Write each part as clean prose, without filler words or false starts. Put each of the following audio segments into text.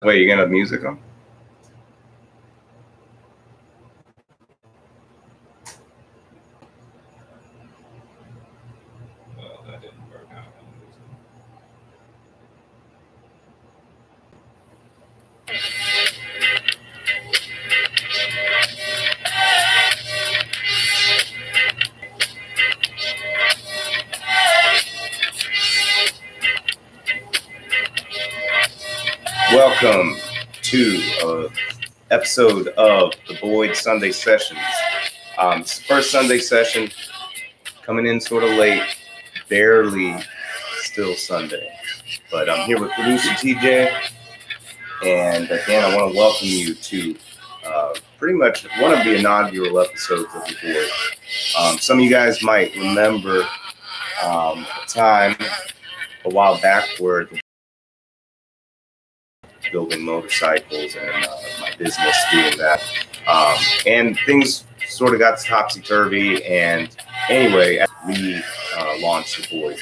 Wait, you gonna have music on? Well, that didn't work out. Welcome to an episode of the Boyd Sunday Sessions. It's the first Sunday session, coming in sort of late, barely still Sunday. But I'm here with producer TJ, and again, I want to welcome you to pretty much one of the inaugural episodes of the Boyd. Some of you guys might remember a time a while back where building motorcycles and my business doing that. And things sort of got topsy-turvy, and anyway, we launched the Boyd.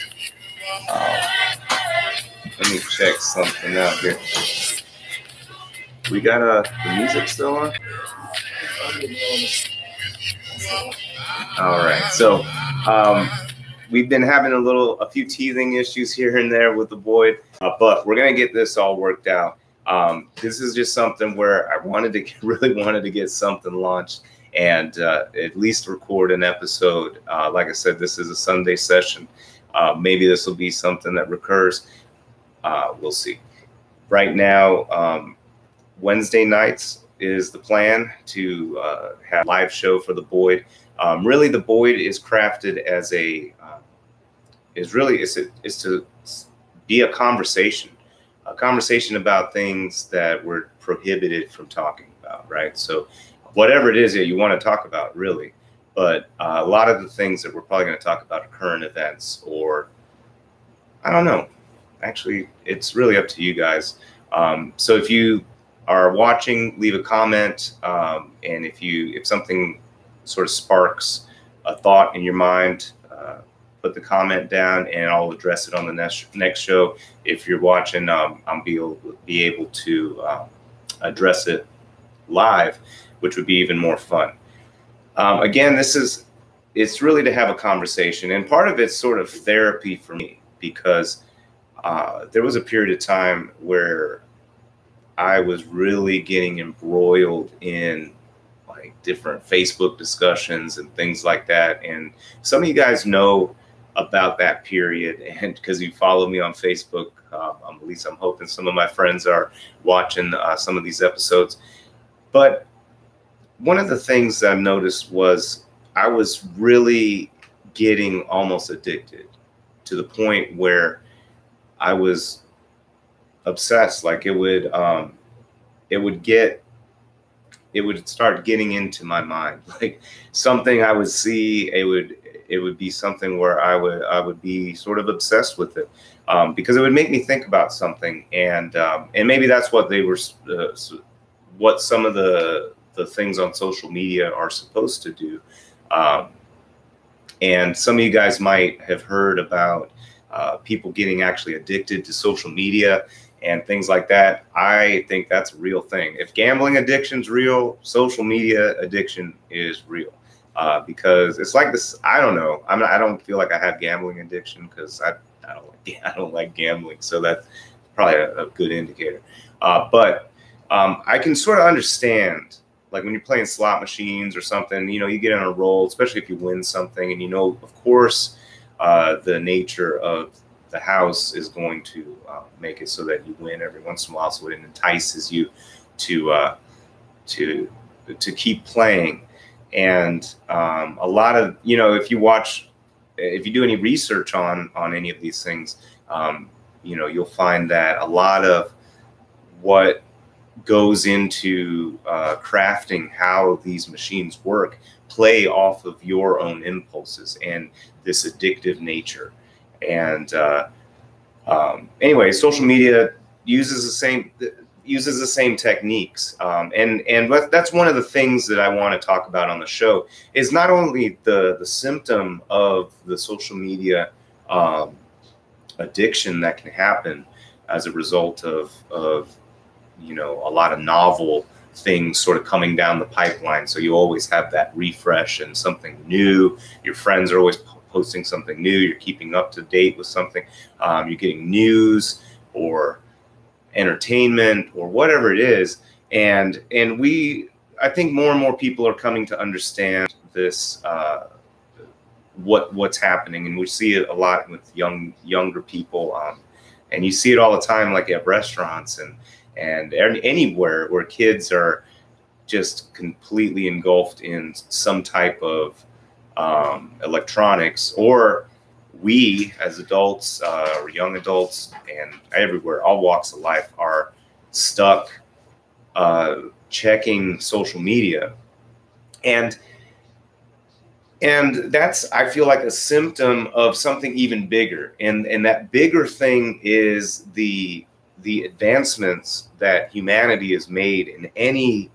Let me check something out here. We got the music still on? All right, so we've been having a few teething issues here and there with the Boyd, but we're gonna get this all worked out. This is just something where I really wanted to get something launched and at least record an episode. Like I said, this is a Sunday session. Maybe this will be something that recurs. We'll see. Right now, Wednesday nights is the plan to have a live show for the Boyd. Really, the Boyd is crafted as is to be a conversation about things that we're prohibited from talking about, right? So whatever it is that you want to talk about, really. But a lot of the things that we're probably going to talk about are current events, or I don't know. Actually, it's really up to you guys. So if you are watching, leave a comment. And if something sort of sparks a thought in your mind, put the comment down and I'll address it on the next show. If you're watching, I'll be able to address it live, which would be even more fun. Again, it's really to have a conversation, and part of it's sort of therapy for me, because there was a period of time where I was really getting embroiled in like different Facebook discussions and things like that. And some of you guys know about that period, and because you follow me on Facebook, at least I'm hoping some of my friends are watching some of these episodes. But one of the things that I've noticed was I was really getting almost addicted, to the point where I was obsessed. Like it would start getting into my mind. Like something I would see, it would be something where I would be sort of obsessed with it, because it would make me think about something, and maybe that's what they were, what some of the things on social media are supposed to do. And some of you guys might have heard about people getting actually addicted to social media and things like that. I think that's a real thing. If gambling addiction's real, social media addiction is real. Because it's like this. I don't know. I don't feel like I have gambling addiction, because I don't like gambling. So that's probably a good indicator. But I can sort of understand, like when you're playing slot machines or something, you get on a roll, especially if you win something, and of course, the nature of the house is going to make it so that you win every once in a while, so it entices you to keep playing. And a lot of, if you do any research on any of these things, you'll find that a lot of what goes into crafting how these machines work play off of your own impulses and this addictive nature. And anyway, social media uses the same techniques, and that's one of the things that I want to talk about on the show, is not only the symptom of the social media addiction that can happen as a result of you know, a lot of novel things sort of coming down the pipeline. So you always have that refresh and something new. Your friends are always posting something new. You're keeping up to date with something. You're getting news or entertainment or whatever it is. And I think more and more people are coming to understand this, what's happening. And we see it a lot with younger people. And you see it all the time, like at restaurants and anywhere where kids are just completely engulfed in some type of electronics, or we as adults or young adults and everywhere, all walks of life, are stuck checking social media. And that's, I feel like, a symptom of something even bigger. And that bigger thing is the advancements that humanity has made in any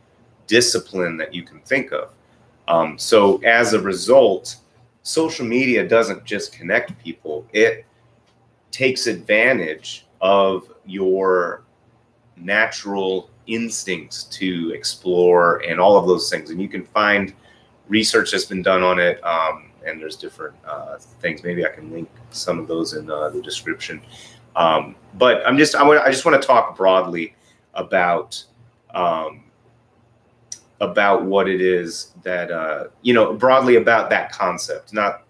discipline that you can think of. So as a result, social media doesn't just connect people. It takes advantage of your natural instincts to explore and all of those things. And you can find research that's been done on it, and there's different things. Maybe I can link some of those in the description. But I just want to talk broadly about what it is that you know, broadly about that concept, not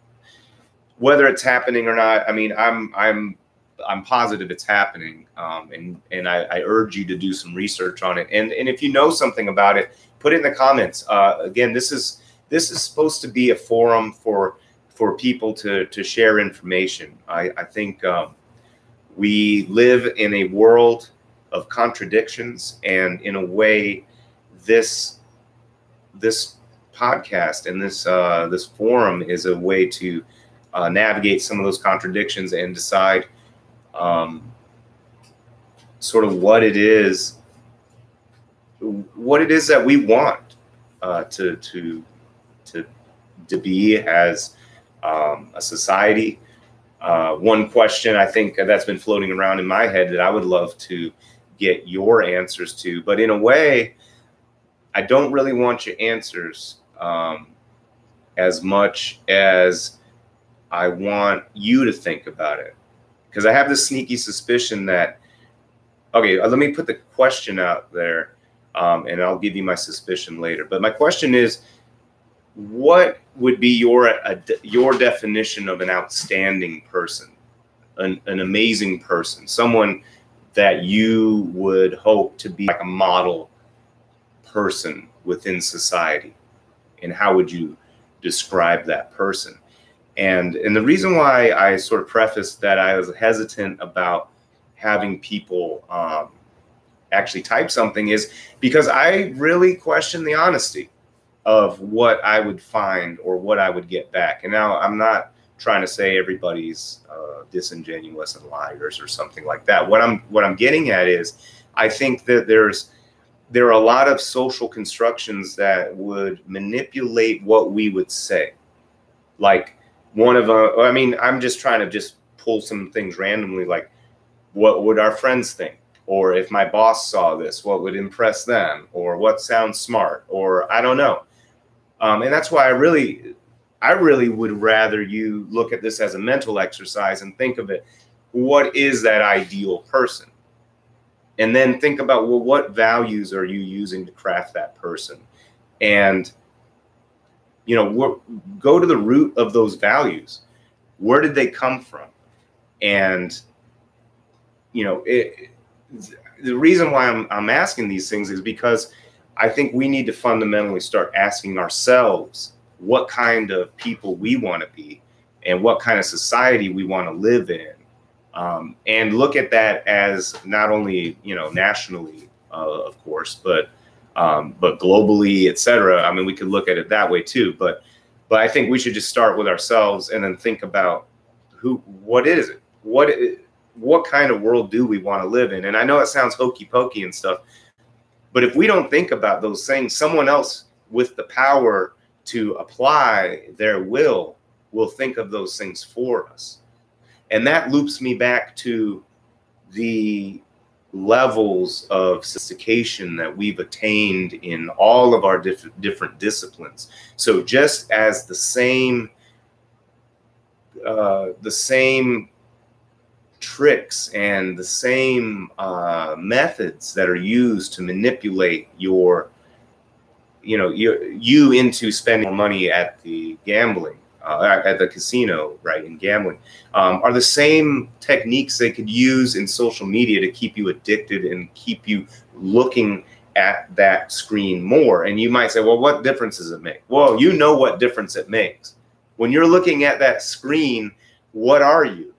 whether it's happening or not. I mean, I'm positive it's happening, and I urge you to do some research on it. And if you know something about it, put it in the comments. Again, this is supposed to be a forum for people to share information. I think we live in a world of contradictions, and in a way, this podcast and this forum is a way to navigate some of those contradictions and decide sort of what it is that we want to be as a society. One question I think that's been floating around in my head that I would love to get your answers to, but in a way, I don't really want your answers as much as I want you to think about it. Because I have this sneaky suspicion that, okay, let me put the question out there, and I'll give you my suspicion later. But my question is, what would be your definition of an outstanding person, an amazing person, someone that you would hope to be like a model person within society? And how would you describe that person? And the reason why I sort of prefaced that I was hesitant about having people actually type something is because I really question the honesty of what I would find or what I would get back. And now I'm not trying to say everybody's disingenuous and liars or something like that. What I'm getting at is, I think that there are a lot of social constructions that would manipulate what we would say. Like one of I mean, I'm just trying to just pull some things randomly, like what would our friends think? Or if my boss saw this, what would impress them? Or what sounds smart? Or I don't know. And that's why I really would rather you look at this as a mental exercise and think of it, what is that ideal person? And then think about, well, what values are you using to craft that person? And, you know, go to the root of those values. Where did they come from? And, you know, the reason why I'm asking these things is because I think we need to fundamentally start asking ourselves what kind of people we want to be and what kind of society we want to live in. And look at that as not only, you know, nationally, of course, but globally, et cetera. I mean, we could look at it that way too. But I think we should just start with ourselves and then think about what is it? What kind of world do we want to live in? And I know it sounds hokey pokey and stuff, but if we don't think about those things, someone else with the power to apply their will think of those things for us. And that loops me back to the levels of sophistication that we've attained in all of our different disciplines. So just as the same tricks and the same methods that are used to manipulate you into spending more money at the gambling, at the casino, right, in gambling, are the same techniques they could use in social media to keep you addicted and keep you looking at that screen more. And you might say, well, what difference does it make? Well, you know what difference it makes. When you're looking at that screen, what are you,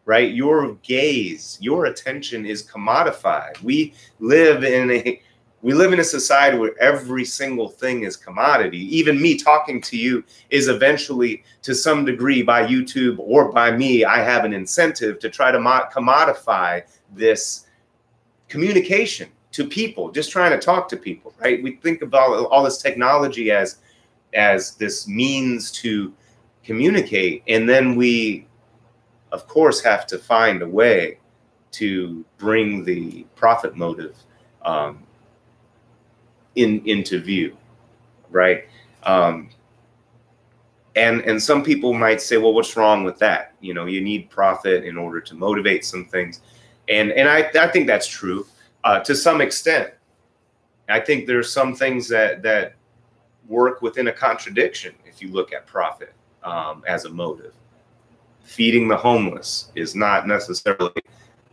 right? Your gaze, your attention is commodified. We live in a society where every single thing is commodity. Even me talking to you is eventually, to some degree, by YouTube or by me, I have an incentive to try to commodify this communication to people, just trying to talk to people, right? We think about all this technology as this means to communicate, and then we, of course, have to find a way to bring the profit motive into view, right? And some people might say, well, what's wrong with that? You know, you need profit in order to motivate some things, and I think that's true to some extent. I think there's some things that work within a contradiction if you look at profit as a motive. Feeding the homeless is not necessarily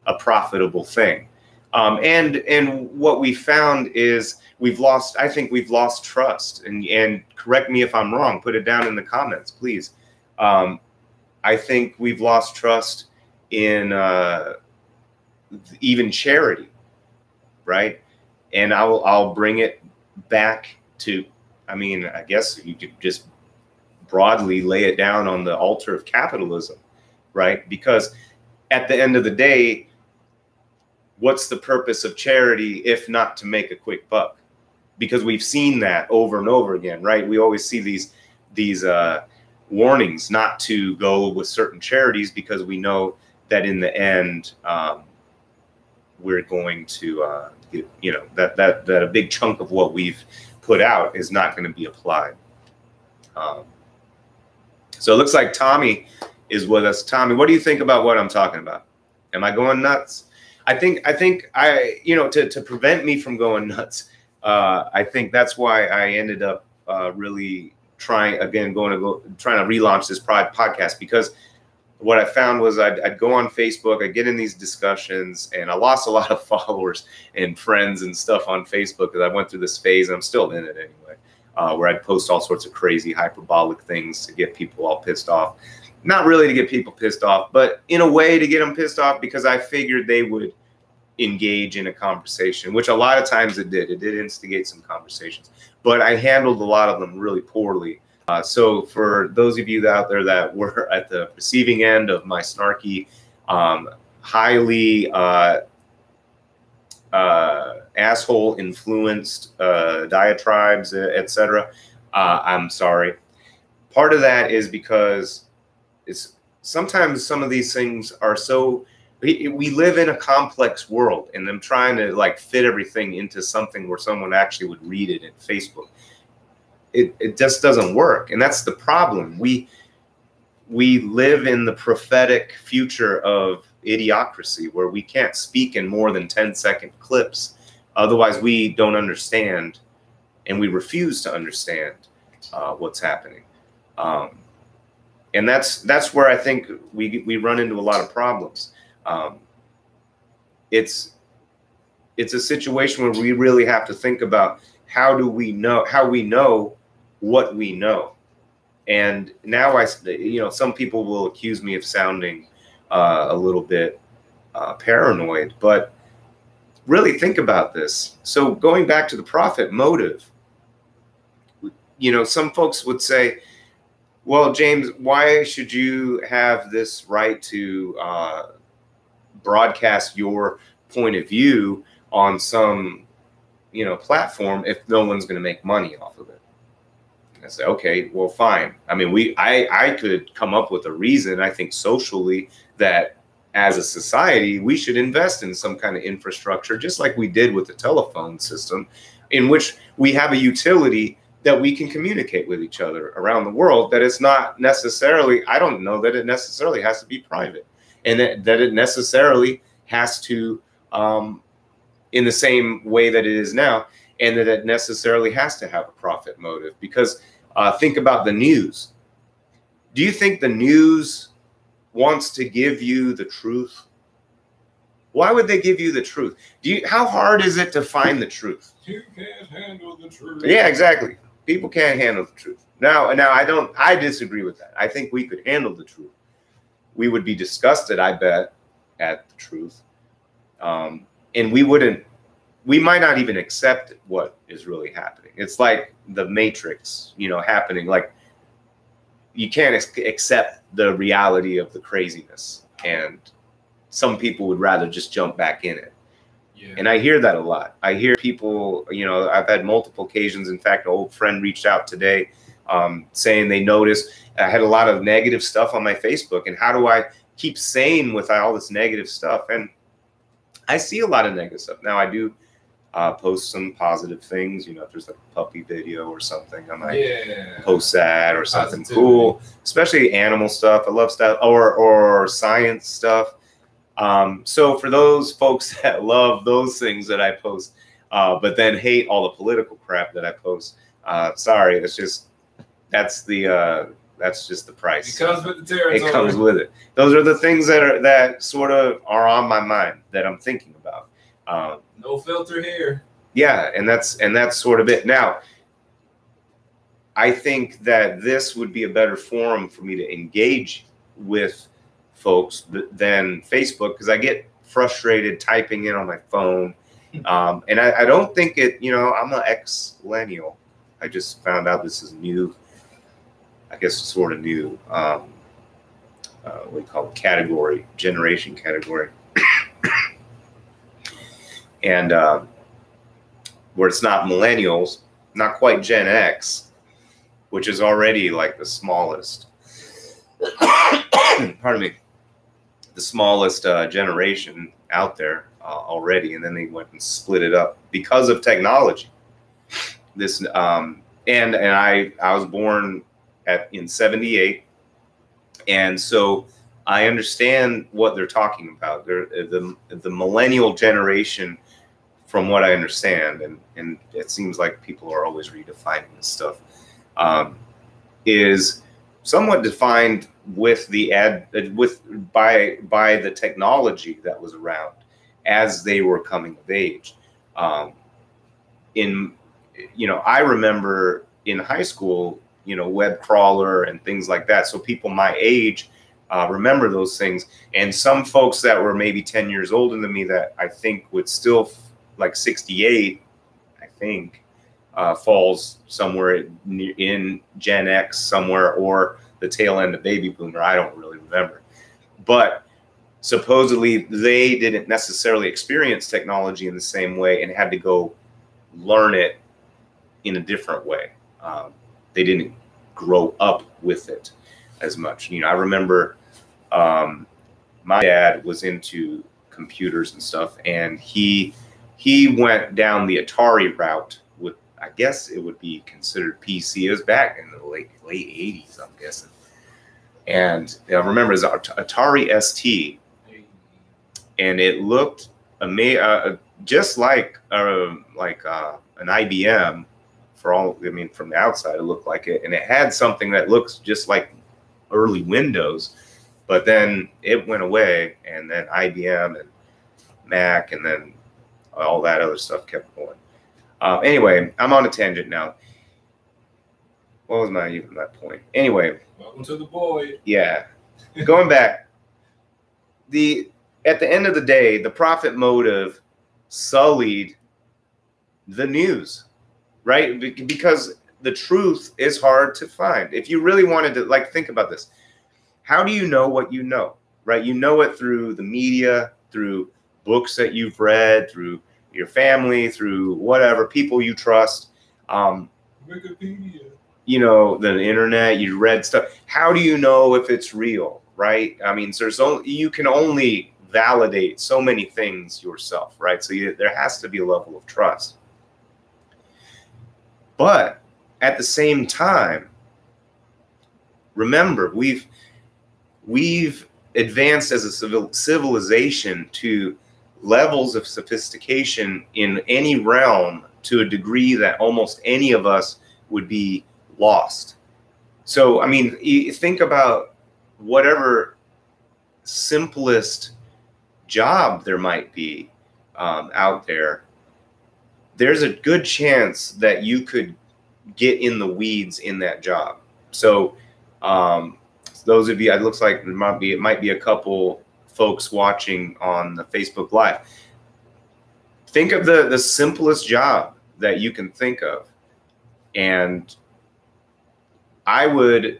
a profitable thing. And what we found is I think we've lost trust, and correct me if I'm wrong, put it down in the comments, please. I think we've lost trust in even charity, right? And I'll bring it back to, I mean, I guess you could just broadly lay it down on the altar of capitalism, right? Because at the end of the day, what's the purpose of charity if not to make a quick buck? Because we've seen that over and over again, right? We always see these warnings not to go with certain charities because we know that in the end, we're going to, that a big chunk of what we've put out is not going to be applied. So it looks like Tommy is with us. Tommy, what do you think about what I'm talking about? Am I going nuts? I think to prevent me from going nuts, I think that's why I ended up really trying to relaunch this podcast, because what I found was I'd go on Facebook, I'd get in these discussions, and I lost a lot of followers and friends and stuff on Facebook because I went through this phase, and I'm still in it anyway, where I'd post all sorts of crazy hyperbolic things to get people all pissed off. Not really to get people pissed off, but in a way to get them pissed off because I figured they would engage in a conversation, which a lot of times it did. It did instigate some conversations, but I handled a lot of them really poorly. So for those of you out there that were at the receiving end of my snarky, highly asshole-influenced diatribes, etc., I'm sorry. Part of that is because sometimes some of these things are so, we live in a complex world, and I'm trying to like fit everything into something where someone actually would read it at Facebook. It just doesn't work, and that's the problem. We live in the prophetic future of idiocracy, where we can't speak in more than 10-second clips, otherwise we don't understand, and we refuse to understand what's happening. And that's where I think we run into a lot of problems. It's a situation where we really have to think about how we know what we know. And now some people will accuse me of sounding a little bit paranoid, but really think about this. So going back to the profit motive, some folks would say, well, James, why should you have this right to broadcast your point of view on some, platform if no one's going to make money off of it? And I say, okay, well, fine. I mean, I could come up with a reason, I think socially, that as a society, we should invest in some kind of infrastructure, just like we did with the telephone system, in which we have a utility that we can communicate with each other around the world, that it's not necessarily, I don't know that it necessarily has to be private, and that it necessarily has to, in the same way that it is now, and that it necessarily has to have a profit motive. Because think about the news. Do you think the news wants to give you the truth? Why would they give you the truth? How hard is it to find the truth? You can't handle the truth. Yeah, exactly. People can't handle the truth. Now I disagree with that. I think we could handle the truth. We would be disgusted, I bet, at the truth. And we might not even accept what is really happening. It's like the Matrix, happening. Like, you can't accept the reality of the craziness, and some people would rather just jump back in it. Yeah. And I hear that a lot. I hear people, I've had multiple occasions. In fact, an old friend reached out today saying they noticed I had a lot of negative stuff on my Facebook, and how do I keep sane with all this negative stuff? And I see a lot of negative stuff. Now, I do post some positive things, if there's like a puppy video or something, I might post that, or something cool, especially animal stuff. I love stuff, or science stuff. So for those folks that love those things that I post, but then hate all the political crap that I post, sorry, that's just the price. It comes with the territory. It comes with it. Those are the things that sort of are on my mind, that I'm thinking about. No filter here. Yeah, and that's sort of it. Now, I think that this would be a better forum for me to engage with folks than Facebook, because I get frustrated typing in on my phone. And I don't think it, I'm an ex-millennial. I just found out this is new. I guess it's sort of new. What do you call it? Generation category. And where it's not millennials, not quite Gen X, which is already like the smallest. Pardon me. The smallest generation out there already, and then they went and split it up because of technology. This and I was born in '78, and so I understand what they're talking about. The millennial generation, from what I understand, and it seems like people are always redefining this stuff, is somewhat defined with by the technology that was around as they were coming of age. I remember in high school, web crawler and things like that. So people my age remember those things, and some folks that were maybe 10 years older than me that I think would still, like 68, I think, falls somewhere in Gen X somewhere, or the tail end of baby boomer. I don't really remember. But supposedly they didn't necessarily experience technology in the same way and had to go learn it in a different way. They didn't grow up with it as much. I remember my dad was into computers and stuff, and he went down the Atari route with, I guess it would be considered PC. It was back in the late 80s, I'm guessing. And I remember it was Atari ST, and it looked just like an IBM. From the outside, it looked like it, and it had something that looks just like early Windows, but then it went away, and then IBM and Mac, and then all that other stuff kept going. Anyway, I'm on a tangent now. What was my point? Anyway. Welcome to the void. Yeah. Going back, at the end of the day, the profit motive sullied the news, right? Because the truth is hard to find. If you really wanted to, think about this. How do you know what you know, right? You know it through the media, through books that you've read, through your family, through whatever, people you trust. Wikipedia. The internet, you read stuff. How do you know if it's real, right? I mean, there's only, you can only validate so many things yourself, right? So there has to be a level of trust. But at the same time, remember, we've advanced as a civilization to levels of sophistication in any realm to a degree that almost any of us would be lost. So, I mean, you think about whatever simplest job there might be out there, there's a good chance that you could get in the weeds in that job. So those of you, it looks like it might be a couple folks watching on the Facebook Live. Think of the simplest job that you can think of, and I would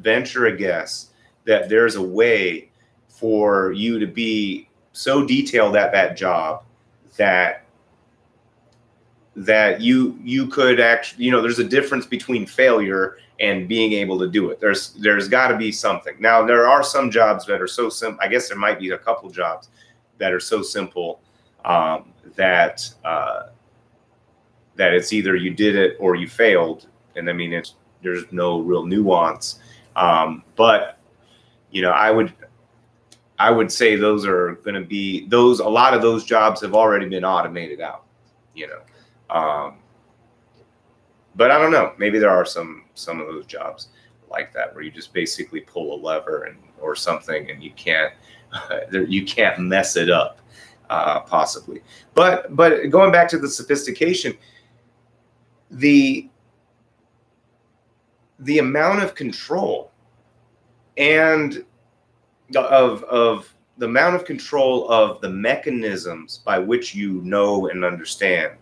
venture a guess that there's a way for you to be so detailed at that job that you could actually, there's a difference between failure and being able to do it. There's got to be something. Now, there are some jobs that are so simple. I guess there might be a couple jobs that are so simple that it's either you did it or you failed. And I mean, there's no real nuance. But I would say those are going to be a lot of those jobs have already been automated out, but I don't know, maybe there are some of those jobs like that where you just basically pull a lever or something and you can't mess it up, possibly. But going back to the sophistication, the amount of control and of the amount of control of the mechanisms by which you know and understand,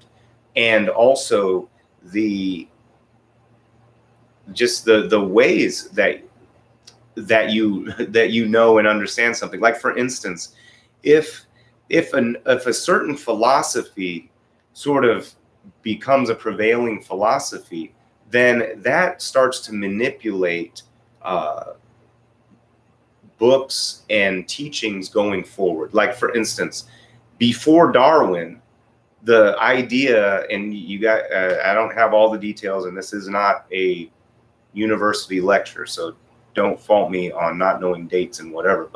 and also the ways that you know and understand something. Like, for instance, if a certain philosophy sort of becomes a prevailing philosophy, then that starts to manipulate books and teachings going forward. Like, for instance, before Darwin, the idea, and I don't have all the details, and this is not a university lecture, so don't fault me on not knowing dates and whatever.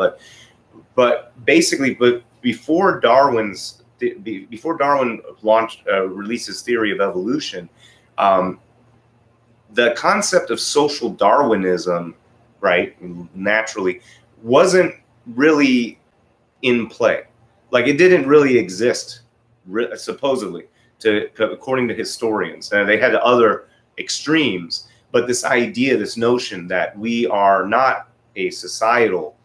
But basically, before Darwin released his theory of evolution, the concept of social Darwinism, right, naturally, wasn't really in play. Like, it didn't really exist, supposedly, according to historians. They had other extremes, but this idea, this notion that we are not a societal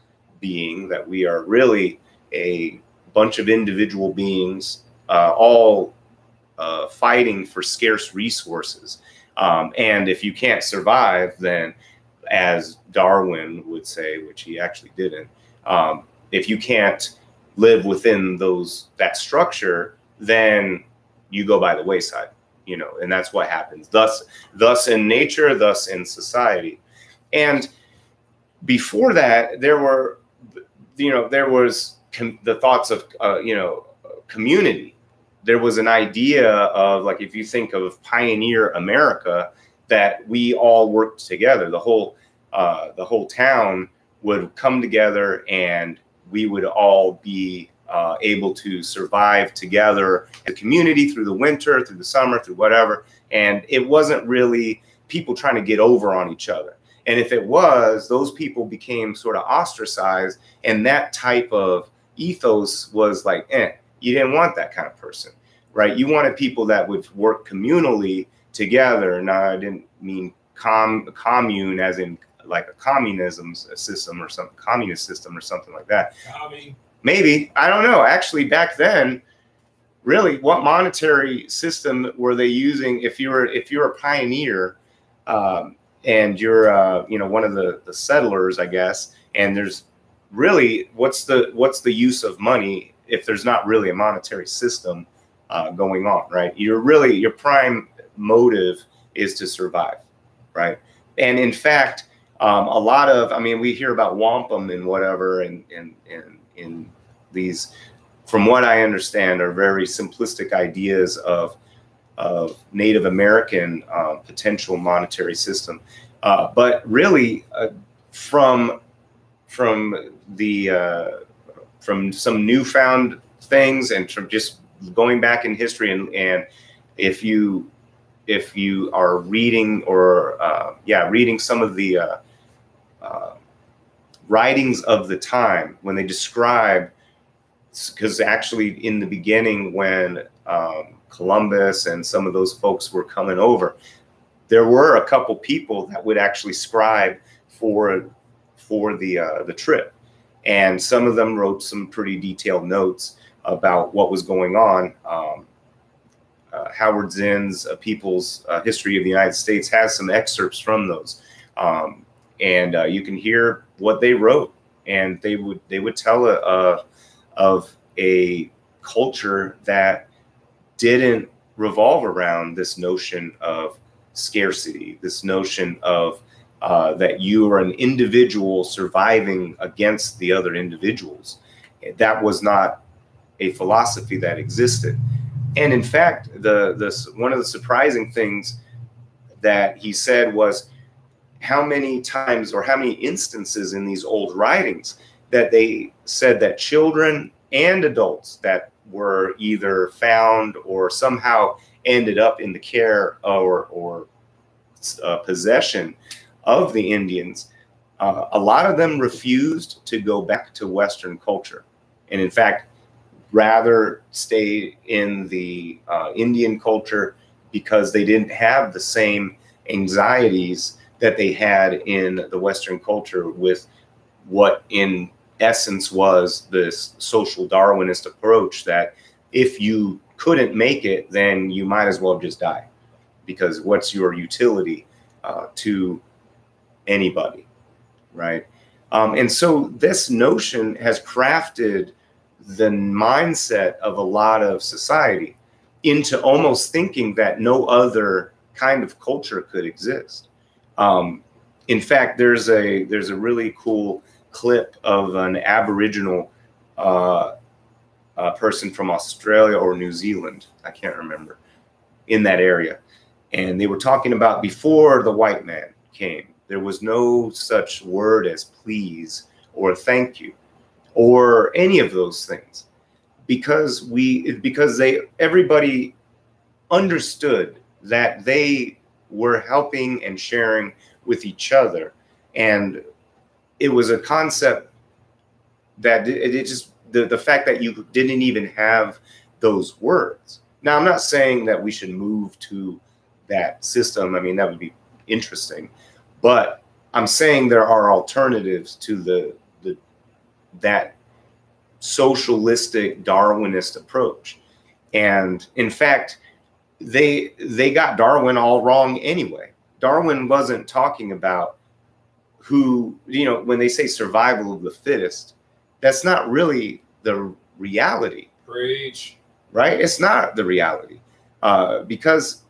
being, that we are really a bunch of individual beings, all fighting for scarce resources. And if you can't survive, then, as Darwin would say, which he actually didn't, if you can't live within that structure, then you go by the wayside, and that's what happens. Thus in nature, thus in society. And before that, there was the thoughts of, community. There was an idea of, like, if you think of pioneer America, that we all worked together. The whole town would come together, and we would all be able to survive together as a community through the winter, through the summer, through whatever. And it wasn't really people trying to get over on each other. And if it was, those people became sort of ostracized, and that type of ethos was like, you didn't want that kind of person, right? You wanted people that would work communally together. Now, I didn't mean commune as in like a communism system or some communist system or something like that. Maybe, I don't know. Actually, back then, really, what monetary system were they using? If you're a pioneer, and you're one of the settlers, I guess, and there's really, what's the use of money if there's not really a monetary system going on, right? Your prime motive is to survive, right? And in fact, A lot of, I mean, we hear about wampum and whatever, and in these, from what I understand, are very simplistic ideas of Native American potential monetary system. But really, from the from some newfound things, and from just going back in history, and if you are reading, or reading some of the writings of the time, when they describe, because actually in the beginning, when Columbus and some of those folks were coming over, there were a couple people that would actually scribe for the trip, and some of them wrote some pretty detailed notes about what was going on. Howard Zinn's People's History of the United States has some excerpts from those, and you can hear what they wrote, and they would tell of a culture that didn't revolve around this notion of scarcity, this notion of that you are an individual surviving against the other individuals. That was not a philosophy that existed. And in fact, one of the surprising things that he said was how many times, or how many instances in these old writings, that they said that children and adults that were either found or somehow ended up in the care or possession of the Indians, a lot of them refused to go back to Western culture, and in fact rather stay in the Indian culture, because they didn't have the same anxieties that they had in the Western culture, with what in essence was this social Darwinist approach that if you couldn't make it, then you might as well just die, because what's your utility to anybody, right? And so this notion has crafted the mindset of a lot of society into almost thinking that no other kind of culture could exist. In fact, there's a really cool clip of an Aboriginal person from Australia or New Zealand, I can't remember, in that area. And they were talking about before the white man came, there was no such word as please or thank you or any of those things, because everybody understood that they were helping and sharing with each other. And it was a concept that it just, the fact that you didn't even have those words. Now, I'm not saying that we should move to that system. I mean, that would be interesting, but I'm saying there are alternatives to that socialistic Darwinist approach. And in fact, they got Darwin all wrong anyway. Darwin wasn't talking about who, when they say survival of the fittest, that's not really the reality. Preach. Right? It's not the reality. Because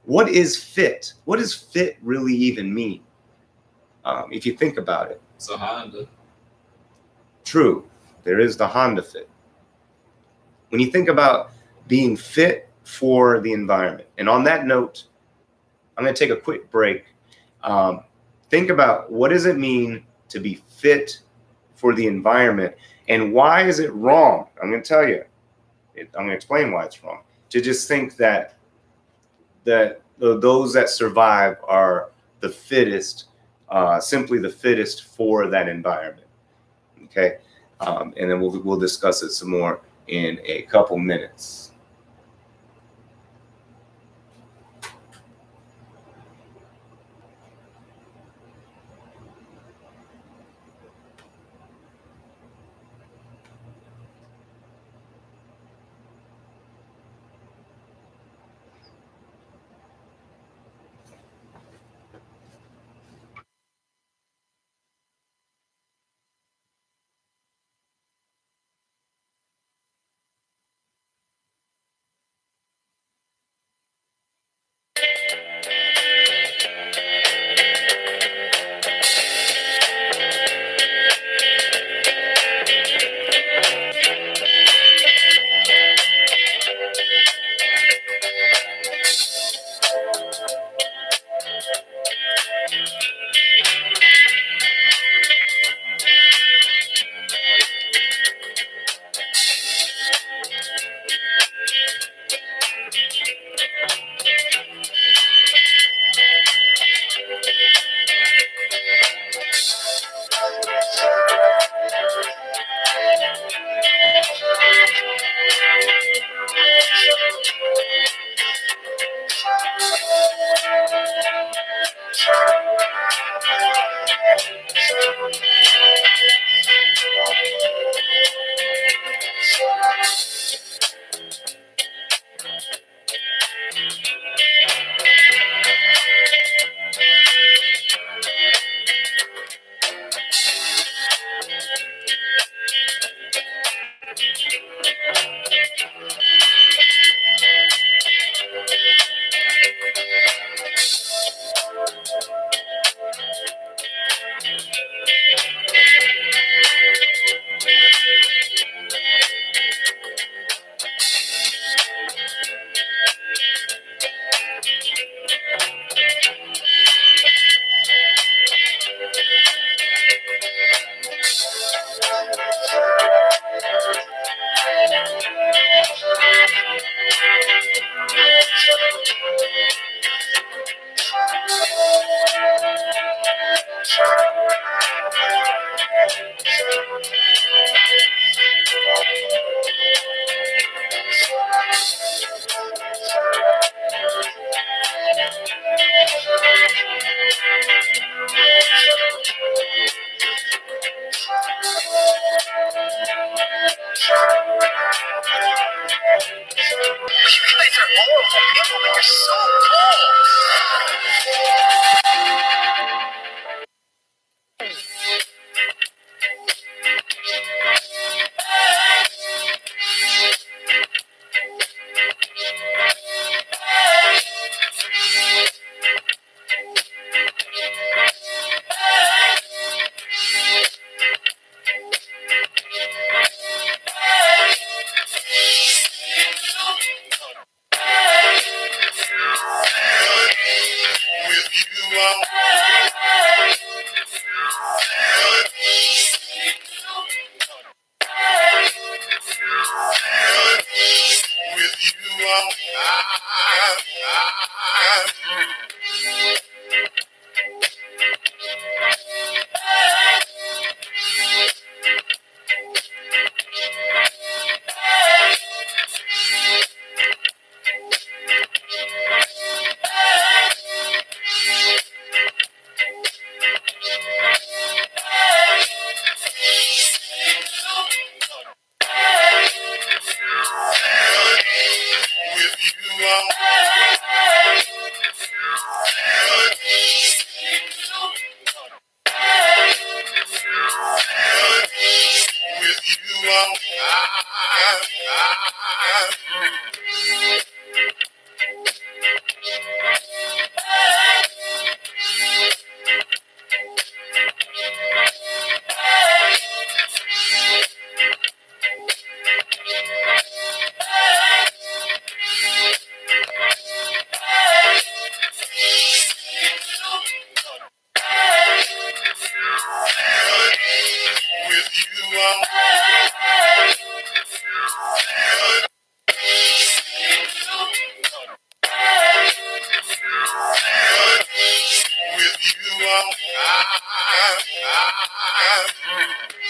what is fit? What does fit really even mean? If you think about it. It's a Honda. True. There is the Honda fit. When you think about being fit for the environment, and on that note, I'm going to take a quick break. Think about, what does it mean to be fit for the environment, and why is it wrong? I'm going to tell you. I'm going to explain why it's wrong. To just think that those that survive are the fittest, simply the fittest for that environment. Okay, and then we'll discuss it some more in a couple minutes. You're so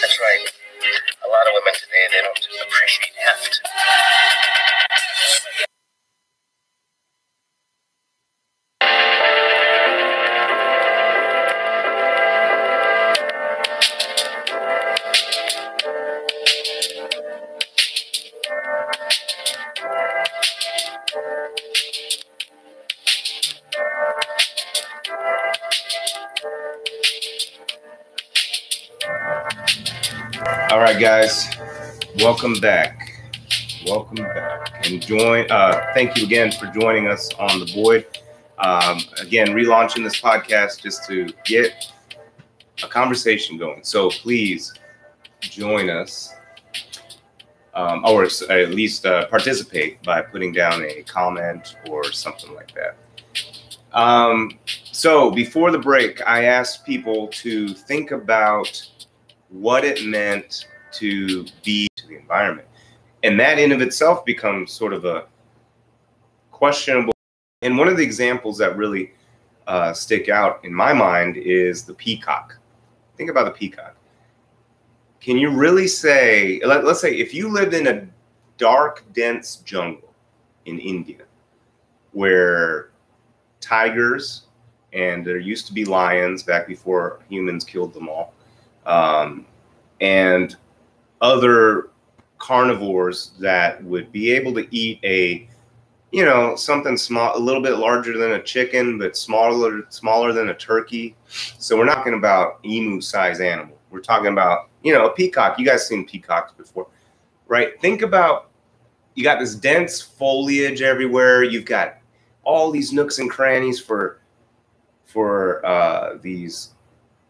That's right. A lot of women today, they don't appreciate heft. All right, guys, welcome back. Welcome back, and thank you again for joining us on The Void. Again, relaunching this podcast just to get a conversation going. So please join us, or at least participate by putting down a comment or something like that. So before the break, I asked people to think about what it meant to be to the environment. And that in of itself becomes sort of a questionable. And one of the examples that really stick out in my mind is the peacock. Think about the peacock. Can you really say, let's say if you lived in a dark, dense jungle in India where tigers, and there used to be lions back before humans killed them all, and other carnivores that would be able to eat something small, a little bit larger than a chicken, but smaller than a turkey. So we're not talking about emu-sized animal. We're talking about, a peacock. You guys seen peacocks before, right? Think about, you got this dense foliage everywhere. You've got all these nooks and crannies for these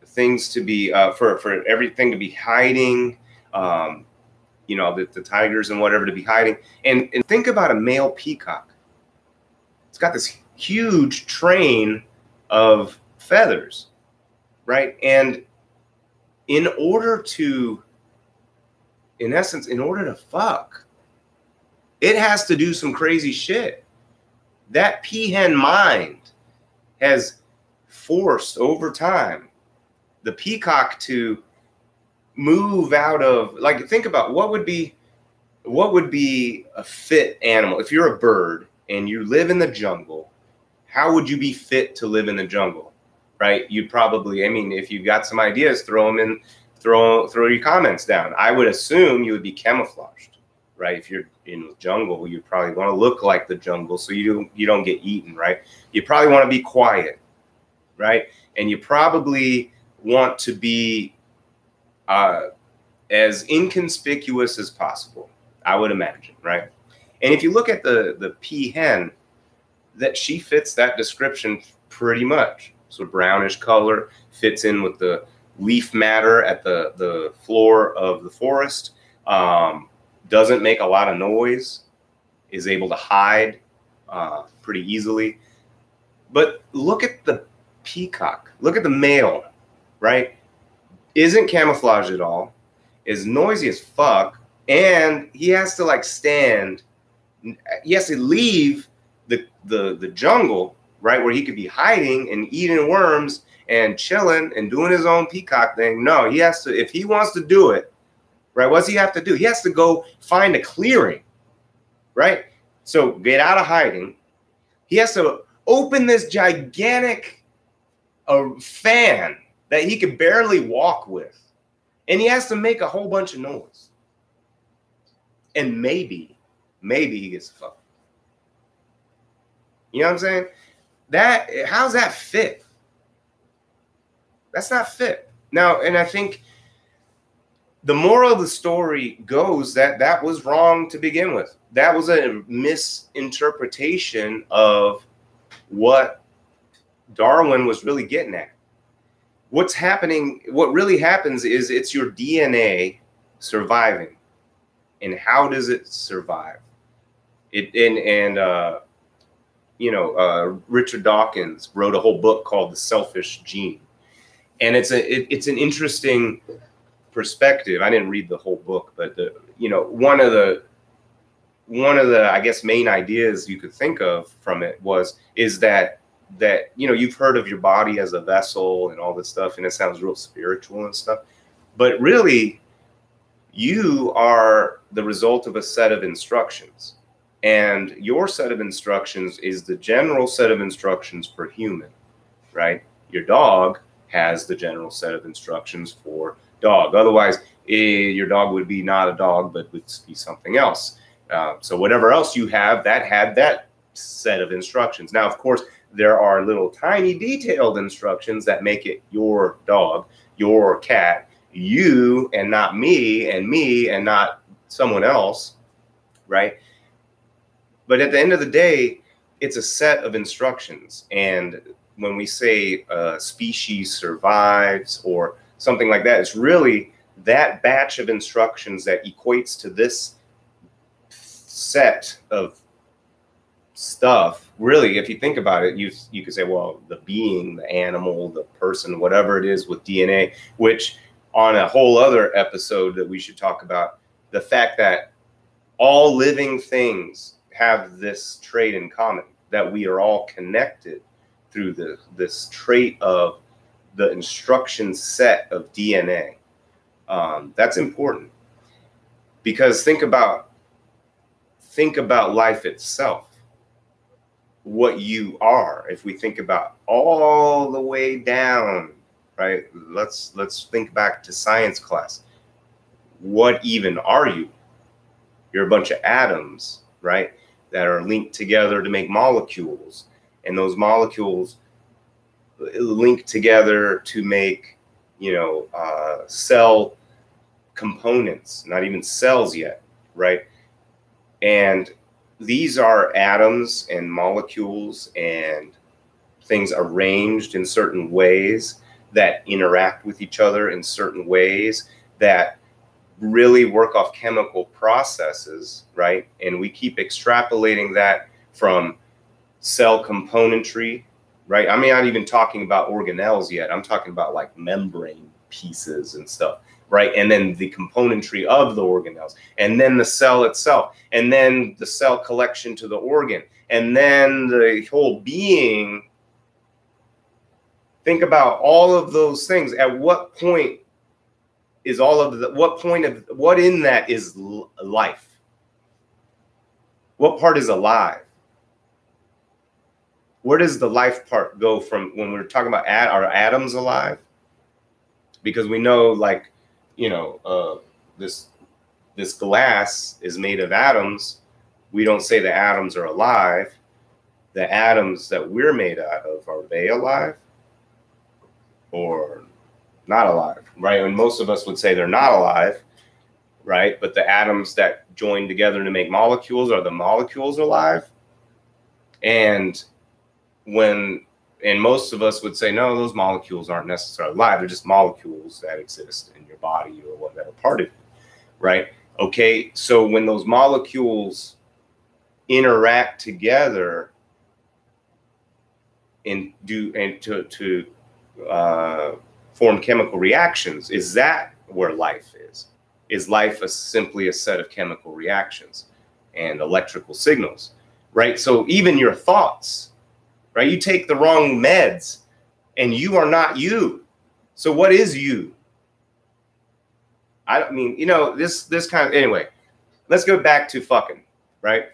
things to be for everything to be hiding, the tigers and whatever to be hiding. And think about a male peacock. It's got this huge train of feathers, right? And in essence, in order to fuck, it has to do some crazy shit. That peahen mind has forced over time the peacock to move out of, think about what would be a fit animal. If you're a bird and you live in the jungle, how would you be fit to live in the jungle, right? You'd probably, if you've got some ideas, throw your comments down. I would assume you would be camouflaged, right? If you're in the jungle, you probably want to look like the jungle so you don't get eaten, right? You probably want to be quiet, right? And you probably want to be as inconspicuous as possible, I would imagine, right? And if you look at the peahen, that she fits that description pretty much. So brownish color, fits in with the leaf matter at the floor of the forest, doesn't make a lot of noise, is able to hide pretty easily. But look at the peacock, look at the male, right? Isn't camouflaged at all, is noisy as fuck, and he has to like stand, he has to leave the jungle, right, where he could be hiding and eating worms and chilling and doing his own peacock thing. No, he has to, if he wants to do it, right, what does he have to do? He has to go find a clearing, right? So get out of hiding. He has to open this gigantic fan that he could barely walk with. And he has to make a whole bunch of noise. And maybe he gets the fuck. You know what I'm saying? How's that fit? That's not fit. Now, and I think the moral of the story goes that that was wrong to begin with. That was a misinterpretation of what Darwin was really getting at. What's happening, what really happens is it's your DNA surviving. And how does it survive? Richard Dawkins wrote a whole book called The Selfish Gene. And it's an interesting perspective. I didn't read the whole book, but one of the I guess main ideas you could think of from it is that you've heard of your body as a vessel and all this stuff, and it sounds real spiritual and stuff, but really you are the result of a set of instructions, and your set of instructions is the general set of instructions for human, right? Your dog has the general set of instructions for dog. Otherwise, your dog would be not a dog, but would be something else. So whatever else you have, that had that set of instructions. Now, of course, there are little tiny detailed instructions that make it your dog, your cat, you and not me and not someone else, right? But at the end of the day, it's a set of instructions. And when we say a species survives or something like that, it's really that batch of instructions that equates to this set of stuff. Really, if you think about it, you could say, well, the being, the animal, the person, whatever it is with DNA, which on a whole other episode that we should talk about, the fact that all living things have this trait in common, that we are all connected through this trait of the instruction set of DNA. That's important, because think about life itself, what you are. If we think about all the way down, right? Let's think back to science class. What even are you? You're a bunch of atoms, right, that are linked together to make molecules, and those molecules link together to make, cell components, not even cells yet, right? And these are atoms and molecules and things arranged in certain ways that interact with each other in certain ways that really work off chemical processes, right? And we keep extrapolating that from cell componentry, right? I'm not even talking about organelles yet. I'm talking about like membrane pieces and stuff, right? And then the componentry of the organelles, and then the cell itself, and then the cell collection to the organ, and then the whole being. Think about all of those things. At what point is what in that is life? What part is alive? Where does the life part go from when we're talking about are atoms alive? Because we know, like, this this glass is made of atoms, we don't say the atoms are alive. The atoms that we're made out of, are they alive or not alive, right? And most of us would say they're not alive, right? But the atoms that join together to make molecules, are the molecules alive? And most of us would say, no, those molecules aren't necessarily alive. They're just molecules that exist in your body or whatever part of it, right? Okay, so when those molecules interact together to form chemical reactions, is that where life is? Is life simply a set of chemical reactions and electrical signals, right? So even your thoughts, right? You take the wrong meds and you are not you. So what is you? I mean, you know, this kind of, anyway, let's go back to fucking, right?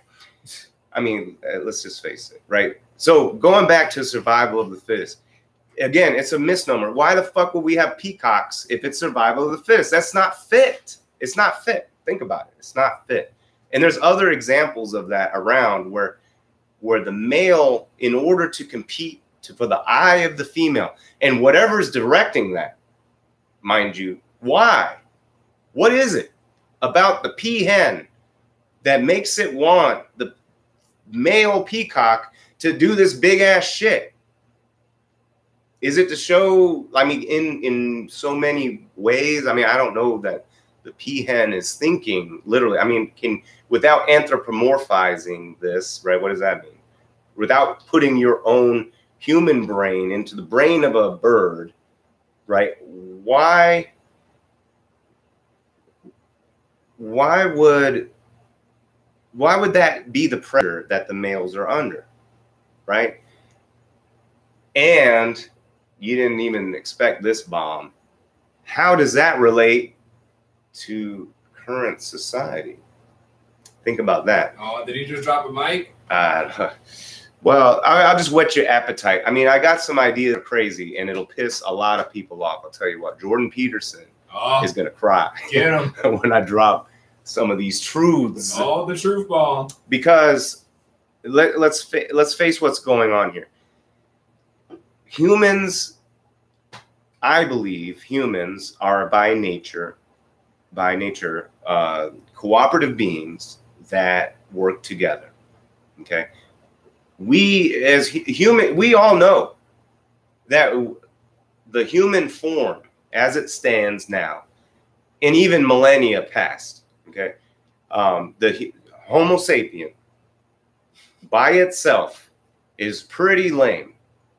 I mean, let's just face it, right? So going back to survival of the fittest, again, it's a misnomer. Why the fuck would we have peacocks if it's survival of the fittest? That's not fit. It's not fit. Think about it. It's not fit. And there's other examples of that around where the male, in order to compete for the eye of the female, and whatever's directing that, mind you, why? What is it about the peahen that makes it want the male peacock to do this big ass shit? Is it to show, I mean, in so many ways? I mean, I don't know that the peahen is thinking literally. I mean, without anthropomorphizing this, right? What does that mean? Without putting your own human brain into the brain of a bird, right? Why would that be the pressure that the males are under, right? And you didn't even expect this bomb. How does that relate to current society? Think about that. Oh, did he just drop a mic? Well, I'll just whet your appetite. I mean, I got some ideas that are crazy, and it'll piss a lot of people off. I'll tell you what, Jordan Peterson is going to cry get him. when I drop some of these truths. Oh, the truth bomb. Because let's face what's going on here. Humans, I believe humans are by nature cooperative beings that work together. Okay, we as human, we all know that the human form as it stands now, and even millennia past, okay, the Homo sapien by itself is pretty lame,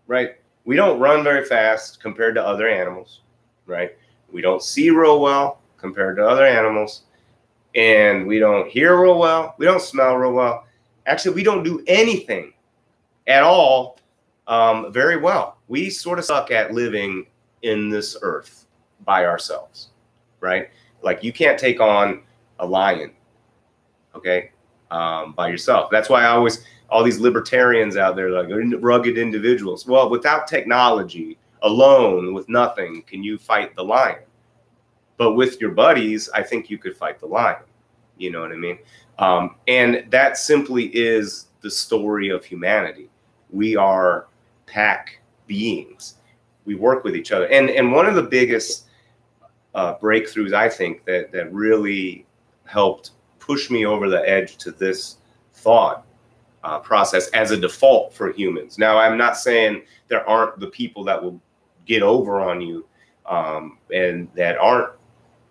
right? We don't run very fast compared to other animals, right? We don't see real well compared to other animals, and we don't hear real well. We don't smell real well. Actually, we don't do anything at all very well. We sort of suck at living in this earth by ourselves, right? Like you can't take on a lion, okay, by yourself. That's why all these libertarians out there, like rugged individuals. Well, without technology, alone, with nothing, can you fight the lion? But with your buddies, I think you could fight the lion. You know what I mean? And that simply is the story of humanity. We are pack beings. We work with each other. And one of the biggest breakthroughs, I think, that really helped push me over the edge to this thought process as a default for humans. Now, I'm not saying there aren't the people that will get over on you and that aren't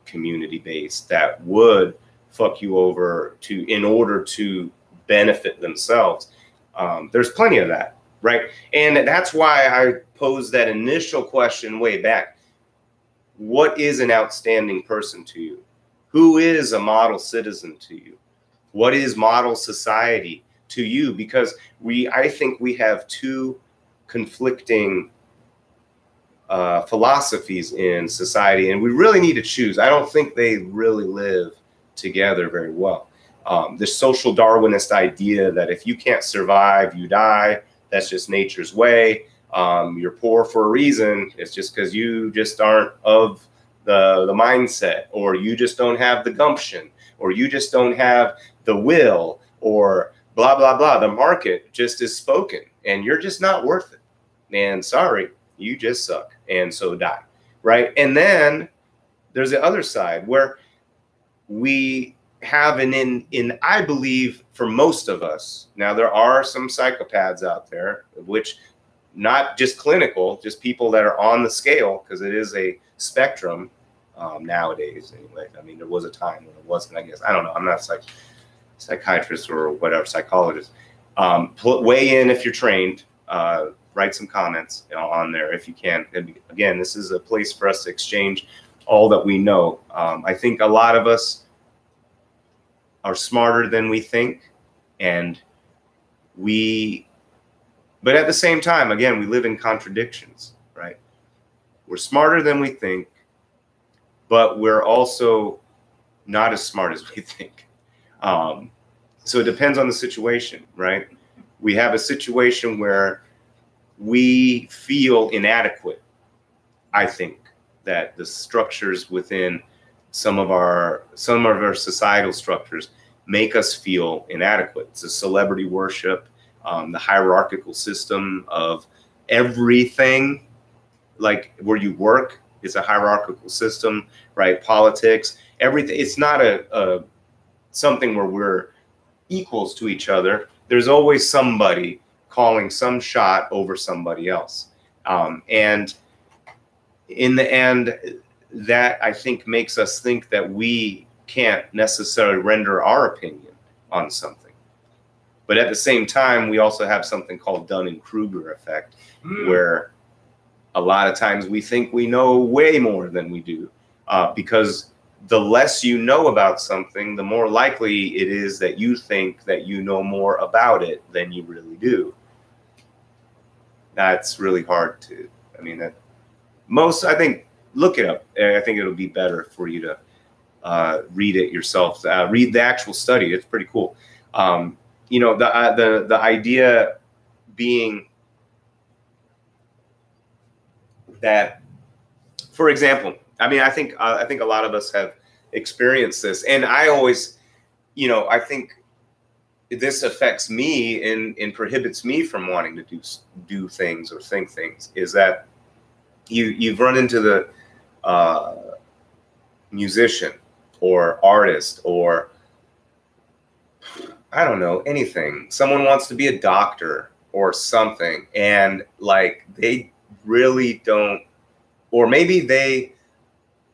community-based, that would fuck you over in order to benefit themselves. There's plenty of that, right? And that's why I posed that initial question way back. What is an outstanding person to you? Who is a model citizen to you? What is model society to you? Because I think we have two conflicting philosophies in society, and we really need to choose. I don't think they really live together very well. This social Darwinist idea that if you can't survive, you die. That's just nature's way. You're poor for a reason. It's just because you just aren't of the mindset, or you just don't have the gumption, or you just don't have the will, or blah, blah, blah. The market just is spoken and you're just not worth it. And sorry, you just suck. And so die. Right. And then there's the other side where we have I believe for most of us, now there are some psychopaths out there, which not just clinical, just people that are on the scale, because it is a spectrum nowadays anyway. I mean, there was a time when it wasn't, I guess. I don't know. I'm not a psychiatrist or whatever, psychologist. Weigh in if you're trained. Write some comments on there if you can. And again, this is a place for us to exchange all that we know. I think a lot of us are smarter than we think, but at the same time, again, we live in contradictions, right? We're smarter than we think, but we're also not as smart as we think. So it depends on the situation, right? We have a situation where we feel inadequate. I think that the structures within some of our societal structures make us feel inadequate. It's a celebrity worship, the hierarchical system of everything, like where you work is a hierarchical system, right? Politics, everything. It's not a something where we're equals to each other. There's always somebody calling some shot over somebody else. And in the end, that I think makes us think that we can't necessarily render our opinion on something. But at the same time, we also have something called Dunning-Kruger effect, where a lot of times we think we know way more than we do, because the less you know about something, the more likely it is that you think that you know more about it than you really do. That's really hard to, I mean, I think, look it up. I think it'll be better for you to read it yourself. Read the actual study. It's pretty cool. You know, the idea being that, for example, I mean, I think a lot of us have experienced this, and I always, you know, I think this affects me and prohibits me from wanting to do things or think things, is that you've run into the musician or artist, or I don't know, anything. Someone wants to be a doctor or something, and like they really don't, or maybe they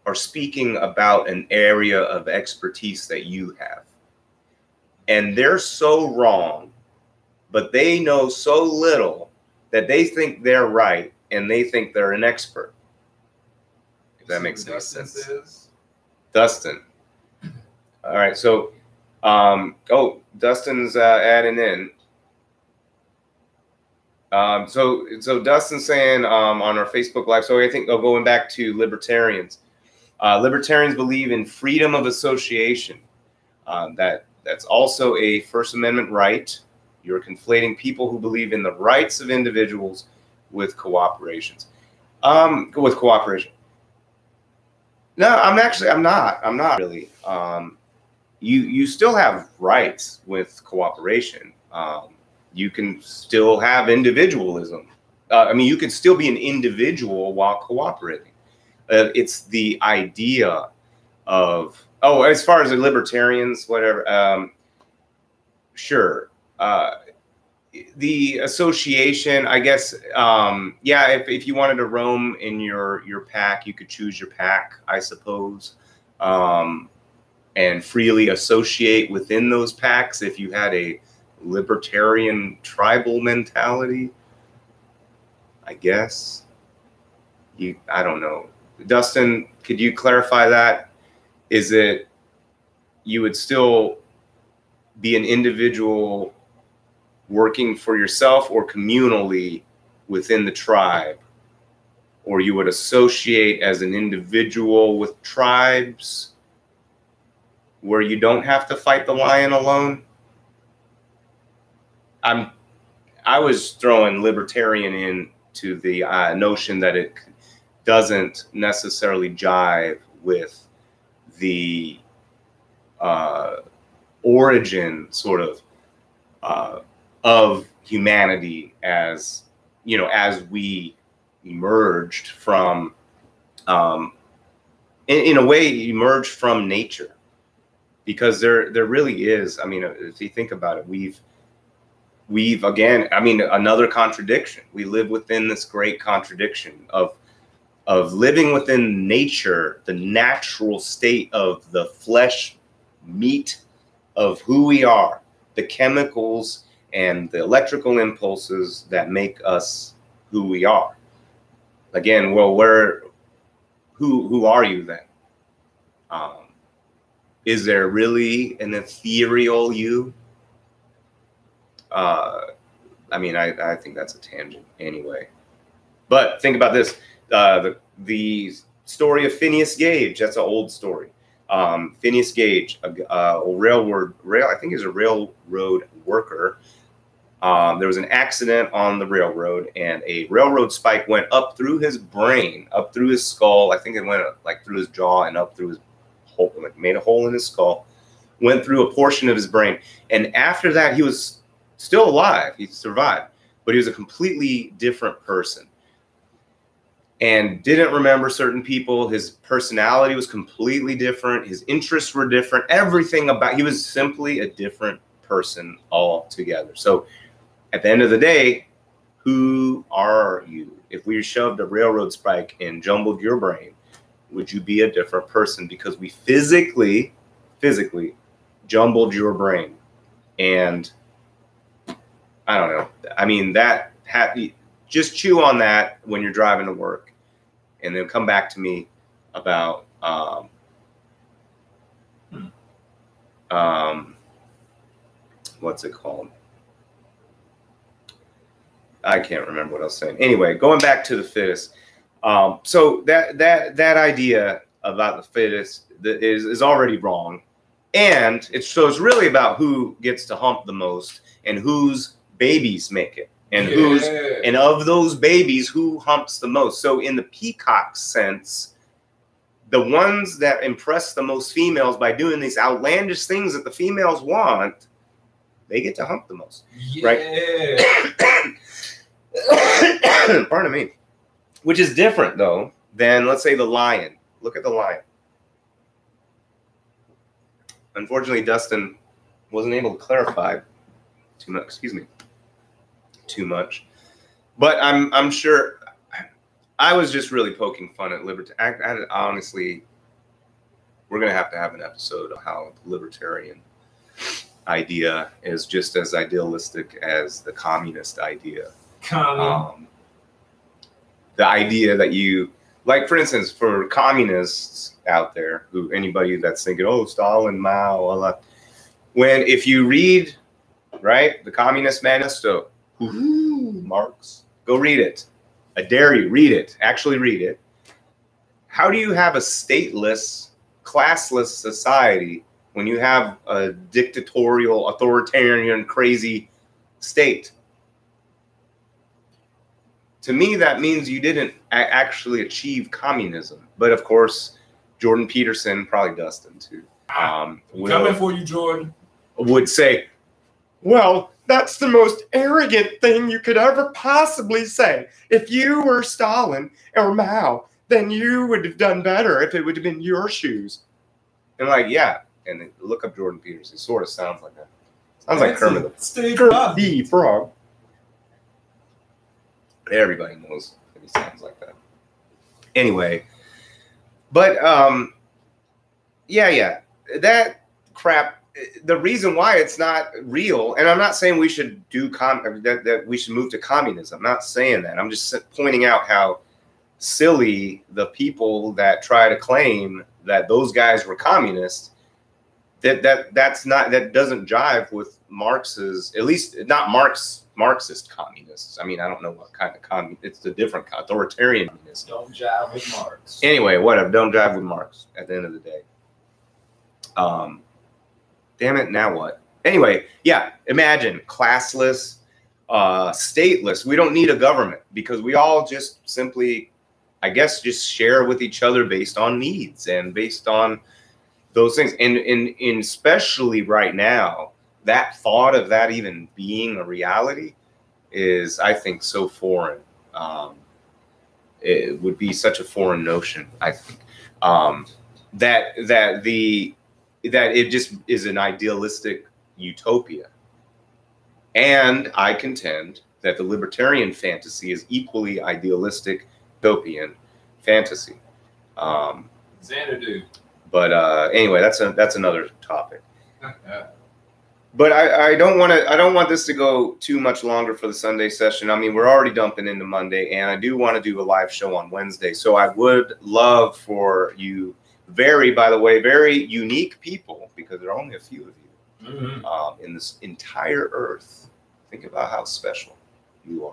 are speaking about an area of expertise that you have, and they're so wrong, but they know so little that they think they're right and they think they're an expert. If that makes any sense. Dustin. All right, so oh, Dustin's adding in. So Dustin's saying on our Facebook Live, so I think going back to libertarians. Libertarians believe in freedom of association. That's also a First Amendment right. You're conflating people who believe in the rights of individuals with cooperations. With cooperation. No, I'm not really. You still have rights with cooperation. You can still have individualism. I mean, you can still be an individual while cooperating. It's the idea of, oh, as far as the libertarians, whatever, sure. The association, I guess, yeah, if you wanted to roam in your pack, you could choose your pack, I suppose, and freely associate within those packs if you had a libertarian tribal mentality, I guess. I don't know. Dustin, could you clarify that? Is it you would still be an individual working for yourself or communally within the tribe, or you would associate as an individual with tribes where you don't have to fight the lion alone? I was throwing libertarian into the notion that it doesn't necessarily jive with the origin sort of humanity, as you know, as we emerged from in a way emerged from nature, because there really is, I mean, if you think about it, we've again, I mean, another contradiction. We live within this great contradiction of living within nature, the natural state of the flesh meat of who we are, the chemicals and the electrical impulses that make us who we are. Again, well, who are you then? Is there really an ethereal you? I mean, I think that's a tangent anyway. But think about this. The story of Phineas Gage, that's an old story. Phineas Gage, I think he was a railroad worker. There was an accident on the railroad, and a railroad spike went up through his brain, up through his skull. I think it went like through his jaw and up through his hole, like made a hole in his skull, went through a portion of his brain. And after that, he was still alive. He survived, but he was a completely different person and didn't remember certain people. His personality was completely different. His interests were different. Everything about, he was simply a different person altogether. So at the end of the day, who are you? If we shoved a railroad spike and jumbled your brain, would you be a different person? Because we physically jumbled your brain. And I don't know. I mean, that just chew on that when you're driving to work, and then come back to me about what's it called? I can't remember what I was saying. Anyway, going back to the fittest. So that idea about the fittest is already wrong, and it's really about who gets to hump the most and whose babies make it, and and of those babies, who humps the most. So in the peacock sense, the ones that impress the most females by doing these outlandish things that the females want, they get to hump the most, right? Pardon me. Which is different, though, than, let's say, the lion. Look at the lion. Unfortunately, Dustin wasn't able to clarify too much. Excuse me. Too much. But I'm sure I was just really poking fun at libertarian. Honestly, we're going to have an episode of how the libertarian idea is just as idealistic as the communist idea. The idea that you, like, for instance, for communists out there, who, anybody that's thinking, oh, Stalin, Mao, all that, if you read, right, the Communist Manifesto, Marx, go read it. I dare you, read it. Actually read it. How do you have a stateless, classless society when you have a dictatorial, authoritarian, crazy state? To me, that means you didn't actually achieve communism. But of course, Jordan Peterson, probably Dustin too, coming for you, Jordan, would say, well, that's the most arrogant thing you could ever possibly say. If you were Stalin or Mao, then you would have done better if it would have been your shoes. And like, yeah. And look up Jordan Peterson. It sort of sounds like that. Sounds like Kermit the Frog. Everybody knows that he sounds like that. Anyway, but yeah, that crap. The reason why it's not real, and I'm not saying we should do that we should move to communism. I'm not saying that. I'm just pointing out how silly the people that try to claim that those guys were communists. That doesn't jive with Marx's, at least not Marxist communists. I mean, I don't know what kind of communist. It's a different authoritarian communist. Don't jive with Marx. Anyway, whatever. Don't jive with Marx at the end of the day. Damn it. Now what? Anyway, yeah. Imagine classless, stateless. We don't need a government because we all just simply, I guess, just share with each other based on needs and based on those things. And especially right now, that thought of that even being a reality is, I think, so foreign. It would be such a foreign notion, I think, that it just is an idealistic utopia. And I contend that the libertarian fantasy is equally idealistic, utopian fantasy. Xanadu. But anyway, that's another topic. But I don't want this to go too much longer for the Sunday session. I mean, we're already dumping into Monday, and I do want to do a live show on Wednesday. So I would love for you, by the way, very unique people, because there are only a few of you in this entire earth. Think about how special you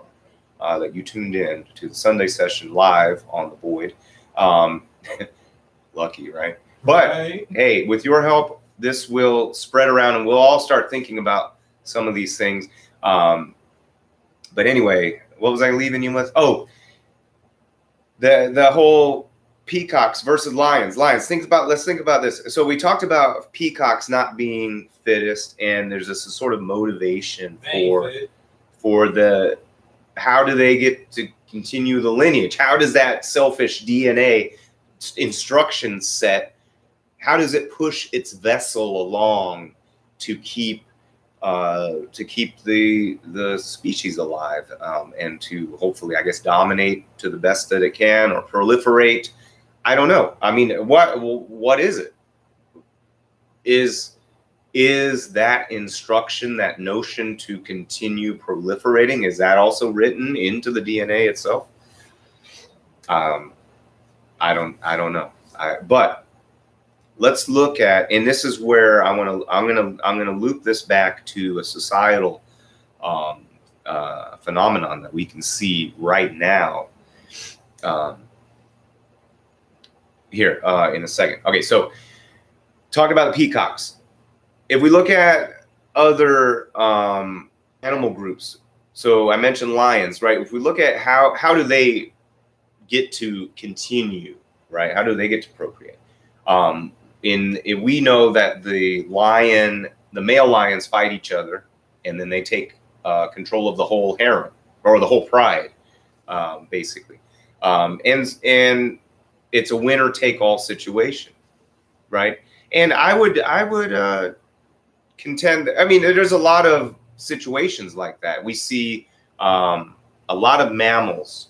are, that you tuned in to the Sunday session live on the Void. Lucky, right? But hey, with your help, this will spread around, and we'll all start thinking about some of these things. But anyway, what was I leaving you with? Oh, the whole peacocks versus lions. Let's think about this. So we talked about peacocks not being fittest, and there's this sort of motivation for the, how do they get to continue the lineage? How does that selfish DNA instruction set, how does it push its vessel along to keep the species alive, and to hopefully, I guess, dominate to the best that it can, or proliferate? I don't know. I mean, what is it? Is that instruction, that notion to continue proliferating, is that also written into the DNA itself? I don't know. But let's look at, and this is where I'm gonna loop this back to a societal phenomenon that we can see right now here in a second. Okay, so talk about the peacocks. If we look at other animal groups, so I mentioned lions, right? If we look at how do they get to continue, right? How do they get to procreate? We know that the male lions fight each other, and then they take control of the whole harem, or the whole pride, basically. And it's a winner take all situation, right? And I would contend, I mean, there's a lot of situations like that. We see a lot of mammals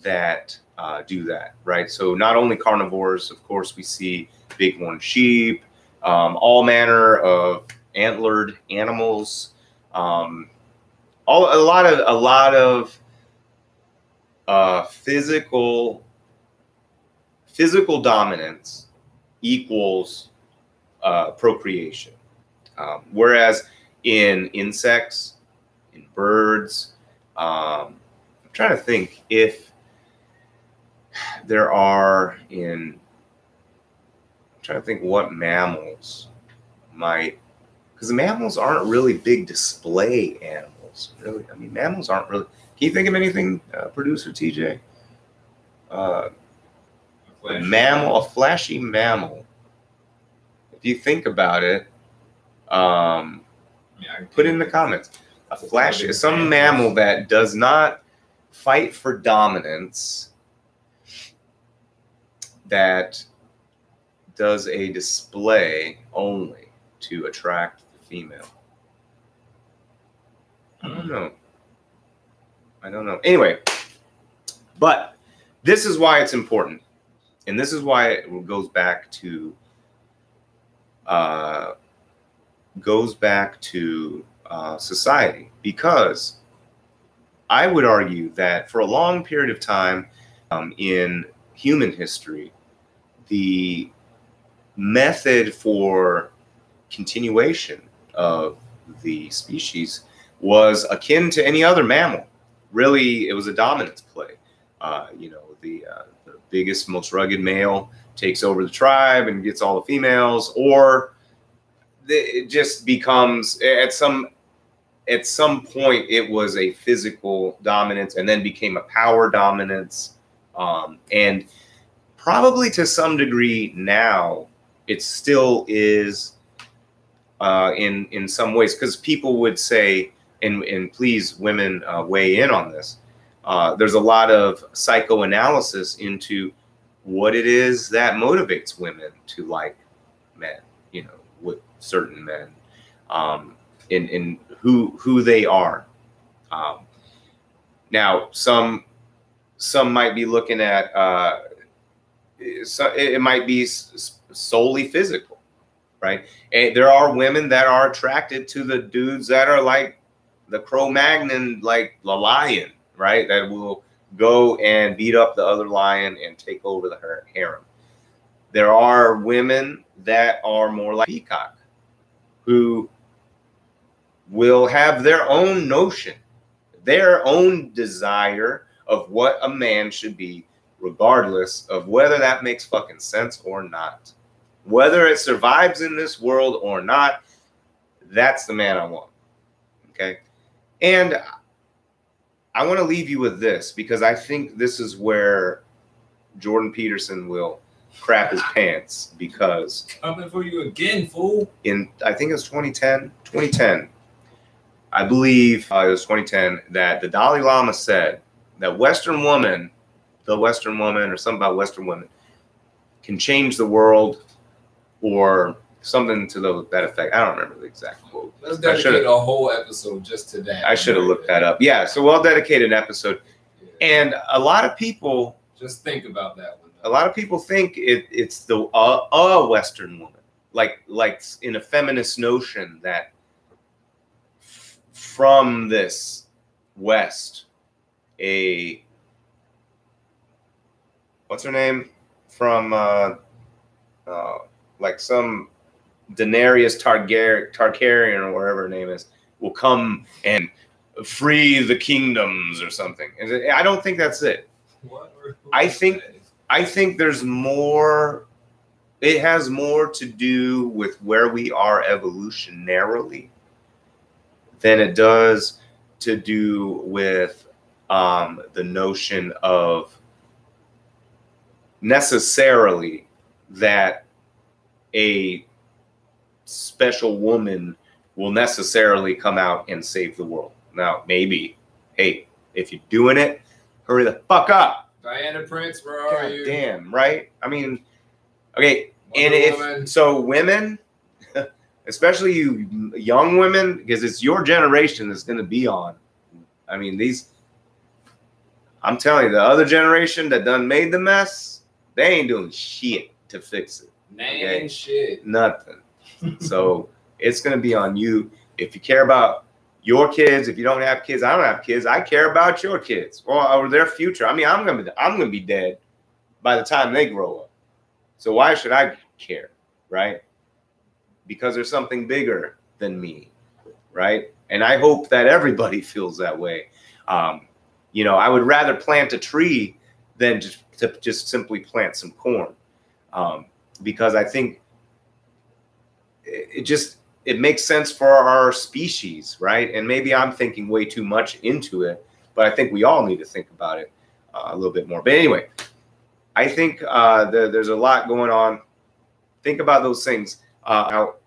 that do that, right? So not only carnivores, of course, we see bighorn sheep, all manner of antlered animals, a lot of physical dominance equals procreation, whereas in insects, in birds, I'm trying to think if there are I'm trying to think what mammals might, because the mammals aren't really big display animals, really. I mean, mammals aren't really. Can you think of anything, producer TJ? A flashy mammal. If you think about it, put it in the comments. A flashy, some mammal that does not fight for dominance, that does a display only to attract the female. I don't know. Anyway, but this is why it's important, and this is why it goes back to society, because I would argue that for a long period of time in human history, the method for continuation of the species was akin to any other mammal. Really, it was a dominance play. The biggest, most rugged male takes over the tribe and gets all the females, or it just becomes, at some point, it was a physical dominance, and then became a power dominance, and probably to some degree now it still is in some ways, because people would say, and please women weigh in on this, there's a lot of psychoanalysis into what it is that motivates women to like men, you know, with certain men, in who they are. Now, some might be looking at it might be solely physical, right? And there are women that are attracted to the dudes that are like the Cro-Magnon, like the lion, right? That will go and beat up the other lion and take over the harem. There are women that are more like Peacock, who will have their own notion, their own desire of what a man should be, regardless of whether that makes fucking sense or not. Whether it survives in this world or not, that's the man I want. Okay? And I want to leave you with this, because I think this is where Jordan Peterson will crap his pants, because coming for you again, fool. I think it was 2010, I believe it was 2010, that the Dalai Lama said that the Western woman, or something about Western women, can change the world, or something to that effect. I don't remember the exact quote. Let's dedicate a whole episode just to that. I should have looked that up. Yeah, so we'll dedicate an episode. Yeah. And a lot of people just think about that one. A lot of people think it's the Western woman, like in a feminist notion that from this West, what's her name, from like some Daenerys Targaryen or whatever her name is, will come and free the kingdoms or something. And I don't think that's it. What? I think there's more. It has more to do with where we are evolutionarily than it does to do with the notion of necessarily that a special woman will necessarily come out and save the world. Now, maybe, hey, if you're doing it, hurry the fuck up. Diana Prince, where are you? Damn, right? I mean, okay, and so women, especially you young women, because it's your generation that's going to be on. I mean, I'm telling you, the other generation that done made the mess, they ain't doing shit to fix it. Okay? Shit. Nothing. So it's going to be on you. If you care about your kids, if you don't have kids, I don't have kids, I care about your kids or their future. I mean, I'm gonna be dead by the time they grow up. So why should I care, right? Because there's something bigger than me, right? And I hope that everybody feels that way. You know, I would rather plant a tree than just simply plant some corn, because I think it makes sense for our species, right? And maybe I'm thinking way too much into it, but I think we all need to think about it a little bit more. But anyway, I think there's a lot going on. Think about those things. About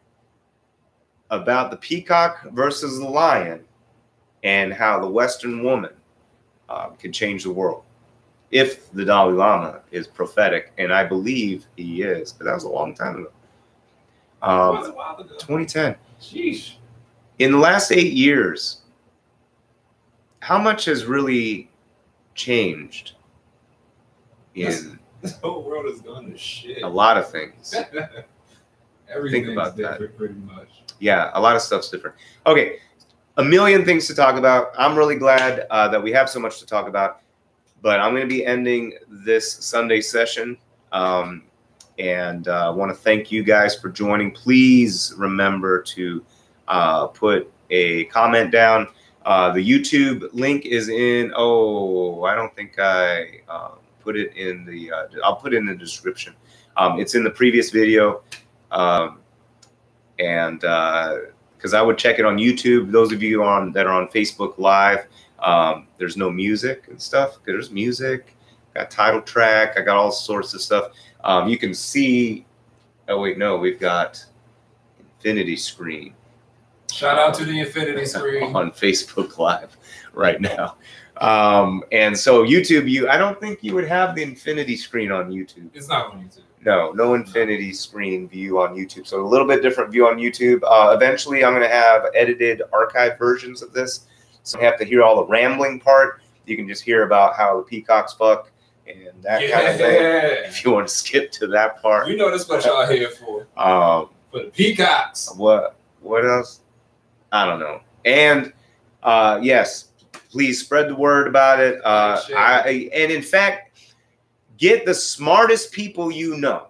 the peacock versus the lion, and how the Western woman can change the world. If the Dalai Lama is prophetic, and I believe he is, but that was a long time ago. 2010. Sheesh. In the last 8 years, how much has really changed? The whole world has gone to shit. A lot of things. Everything's Think about different, that. Pretty much. Yeah, a lot of stuff's different. Okay, a million things to talk about. I'm really glad that we have so much to talk about, but I'm going to be ending this Sunday session. And I want to thank you guys for joining. Please remember to put a comment down. The YouTube link is in. Oh, I don't think I put it in the. I'll put it in the description. It's in the previous video, and because I would check it on YouTube. Those of you that are on Facebook Live, there's no music and stuff. There's music. Got title track. I got all sorts of stuff. You can see Oh wait, no, we've got Infinity Screen. Shout out to the Infinity Screen on Facebook Live right now. And so YouTube, I don't think you would have the Infinity Screen on YouTube. It's not on YouTube. No Infinity Screen view on YouTube. So a little bit different view on YouTube. Eventually, I'm going to have edited archive versions of this. So you have to hear all the rambling part. You can just hear about how the peacocks fuck and that kind of thing. If you want to skip to that part. We know that's what y'all here for. For the peacocks. What else? I don't know. And yes, please spread the word about it. And in fact, get the smartest people you know.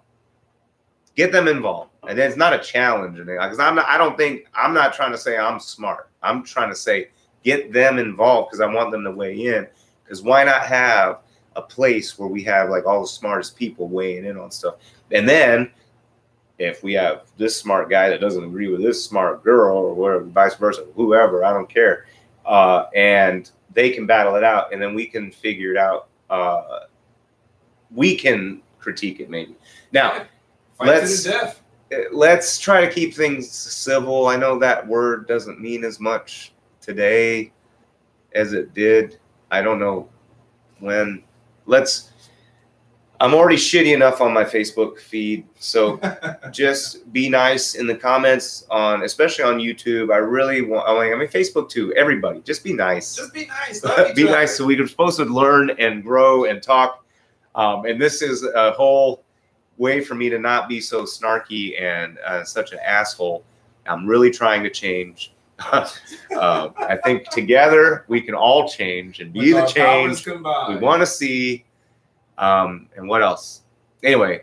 Get them involved. And it's not a challenge, because I'm not trying to say I'm smart. I'm trying to say get them involved because I want them to weigh in. Because why not have a place where we have like all the smartest people weighing in on stuff? And then if we have this smart guy that doesn't agree with this smart girl or whatever, vice versa, whoever, I don't care. And they can battle it out, and then we can figure it out. We can critique it maybe. Now, let's try to keep things civil. I know that word doesn't mean as much today as it did. I don't know when. I'm already shitty enough on my Facebook feed, so just be nice in the comments especially on YouTube. I mean, Facebook too. Everybody, just be nice. Just be nice. Be nice. So we're supposed to learn and grow and talk. And this is a whole way for me to not be so snarky and such an asshole. I'm really trying to change. I think together we can all change and be the change we want to see. And what else? Anyway,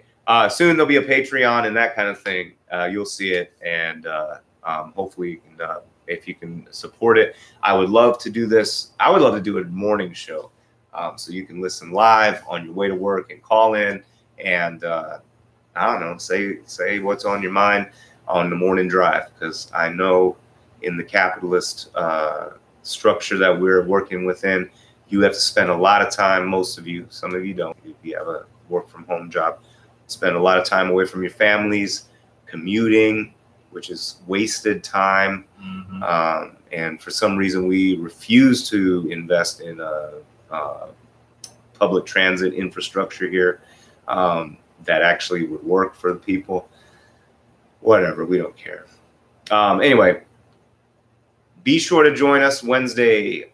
soon there'll be a Patreon and that kind of thing. You'll see it, and hopefully, if you can support it, I would love to do this. I would love to do a morning show, so you can listen live on your way to work and call in, and I don't know, say what's on your mind on the morning drive, because I know in the capitalist structure that we're working within, you have to spend a lot of time, most of you, some of you don't, if you have a work from home job, spend a lot of time away from your families, commuting, which is wasted time. Mm-hmm. And for some reason, we refuse to invest in public transit infrastructure here that actually would work for the people. Whatever, we don't care. Anyway, be sure to join us Wednesday,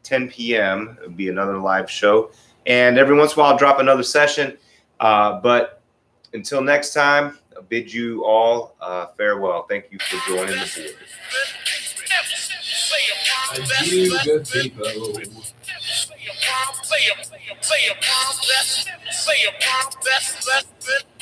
10 p.m. It'll be another live show. And every once in a while, I'll drop another session. But until next time, I bid you all farewell. Thank you for joining the board. Adieu, good people. Say a mom, that's less than